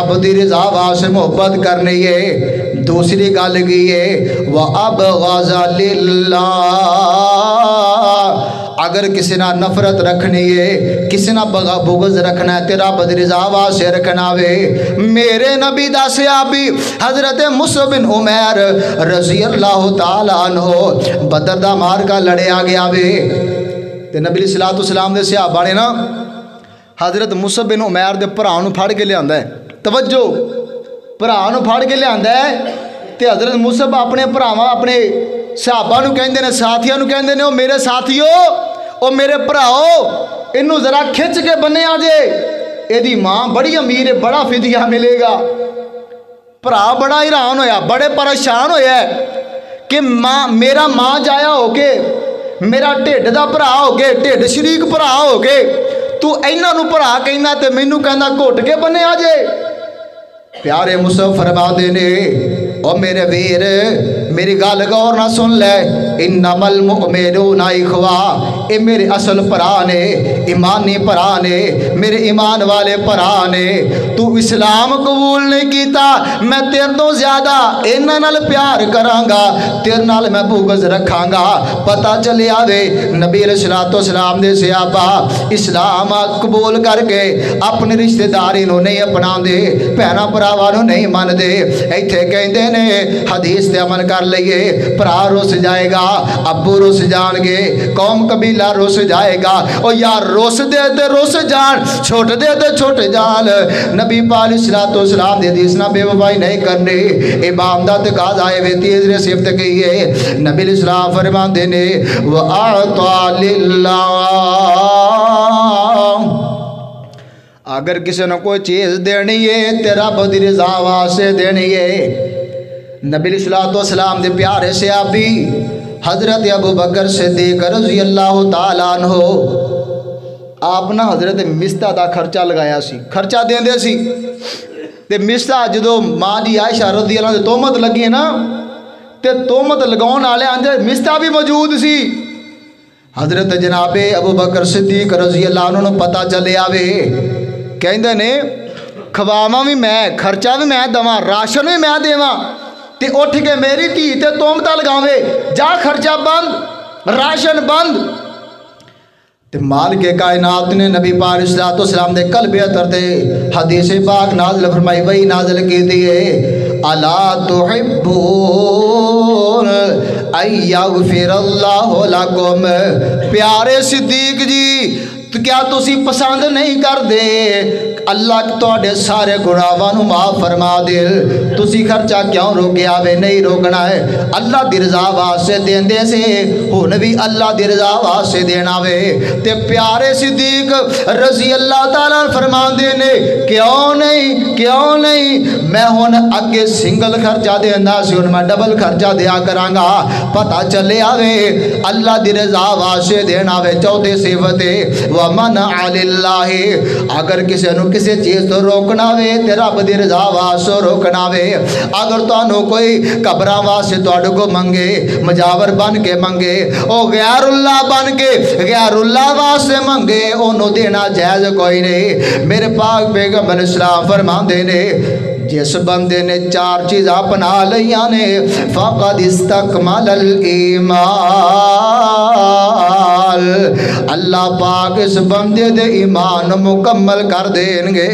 रब दी रज़ा वास्ते मोहब्बत करनी है। दूसरी गल की है वअबग़ज़ लिल्लाह, अगर किसी ना नफरत रखनी है, किसी ना बुग़्ज़ रखना है, तेरा रब दी रज़ा वास्ते रखना वे। मेरे नबी दा सहाबी हज़रत मुसअब बिन उमैर रज़ी अल्लाह तआला अन्हु बदर दा मारका लड़िया गया वे ते नबी सल्लल्लाहु अलैहि वसल्लम दे सहाबा ने ना हज़रत मुसअब बिन उमैर दे भरा नूं फड़ के लियांदा है। तवज्जो, भरा नूं फड़ के लियांदा है ते हज़रत मुसअब अपने भरावां अपने सहाबा नूं कहंदे ने, साथियां नूं कहंदे ने, ओ मेरे साथियो, ओ मेरे भराओ, इनू जरा खिंच के बन्निया जे, एदी मां बड़ी अमीर है, बड़ा फिदिया मिलेगा। भरा बड़ा हैरान होया, बड़े परेशान होया कि मां मेरा मां जाया हो के, मेरा ढिड दा भरा हो के, ढिड शरीक भरा हो के, तू इन्हां नूं भरा कहना ते मैनू कहना घुट के बन्निया जे। प्यारे मुसअब फरमाते ने, ओ मेरे वीर मेरी गल गौर ना सुन ले, इन्नमल मुमिनूना इखवा, ये मेरे असल भरा ने, ईमानी भरा ने, मेरे ईमान वाले भरा ने। तू इस्लाम कबूल नहीं कीता, मैं तेरे तो ज्यादा इन्हां नाल प्यार करांगा, तेरे नाल मैं बुग़्ज़ रखांगा। पता चलिया वे नबी अलैहिस्सलातु वस्सलाम दे सहाबा इस्लाम कबूल करके अपनी रिश्तेदारी नूं नहीं अपनांदे, भैणां भरावां नूं नहीं मनदे। इत्थे कहंदे ने हदीस ते अमल कर लईए, भरा रुस जाएगा, अब्बू रुस जाणगे, कौम कबीला रुस जाएगा। ओ यार रुस दे ते रुस जान, छुट दे ते छुट जान। नबी पाक अलैहिस्सलातु वस्सलाम दी हदीस ना बेवफाई नहीं करनी, इमाम दा तकाज़ा है वे तीसरे सिफत की है। नबी अलैहिस्सलाम फरमाते ने व अता लिल्लाह, अगर किसी ने कोई चीज़ देनी है तेरा रब दी रज़ा वास्ते देनी है। नबी अलैहिस्सलातु वस्सलाम दे प्यारे सहाबी हज़रत अबू बकर सिद्दीक़ रज़ी अल्लाह तआला अन्हु आप ना हज़रत मिस्ता दा खर्चा लगाया सी, खर्चा देंदे सी ते मिस्ता जदों माँ जी आयशा रज़ी अल्लाह दी तोहमत लगी ना ते तोहमत लगाउण वाले आंदे मिस्ता भी मौजूद सी। हज़रत जनाबे अबू बकर सिद्दीक़ रज़ी अल्लाह अन्हु नूं पता चले आवे, कहंदे ने खवावां भी मैं, खर्चा भी मैं देवां, राशन भी मैं देवां, ते उठ के मेरी धी ते तोहमतां लगावे, जा खर्चा बंद, राशन बंद। ते मालिक कायनात ने नबी पाक अलैहिस्सलातु वस्सलाम दे कल्बे अतर ते हदीस पाक नाज़िल फरमाई, वही नाज़िल की दी है, अला तुहिब्बून अय्यग़फ़िरल्लाहु लकुम। प्यारे सिद्दीक जी, क्या तुसी पसंद नहीं करते अल्लाह तुहाडे सारे गुनाहां नूं माफ़ फरमा दे? तुसी खर्चा क्यों रोकिया वे? नहीं रोकना है, अल्लाह दी रज़ा वास्ते देंदे से, हुण भी अल्लाह दी रज़ा वास्ते देना वे। ते प्यारे सिद्दीक रज़ी अल्लाह तआला फरमांदे ने, क्यों नहीं, क्यों नहीं, मैं हुण अगे सिंगल खर्चा देंदा सी, हुण मैं डबल खर्चा दिया करांगा। पता चले आवे अल्लाह दी रज़ा वास्ते देना वे। चौथी सिफत वमन अलिल्लाहि, अगर किसी नूं किसी चीज़ तो रोकना वे ते रब दी रज़ा वास्ते रोकना वे। अगर तुहानूं कोई कबरां वास्ते तुहाडे को मंगे, मजावर बन के मंगे, ओ गैरुल्लाह बन के गैरुल्लाह वास्ते मंगे, ओनूं देना जायज़ कोई नहीं। मेरे पाक पैगंबर अलैहिस्सलाम फरमांदे ने, जिस बंदे ने चार चीज़ां अपना लईयां ने फ़क़द इस्तकमलल ईमान, अल्लाह पाक इस बंदे दे ईमान मुकम्मल कर देंगे।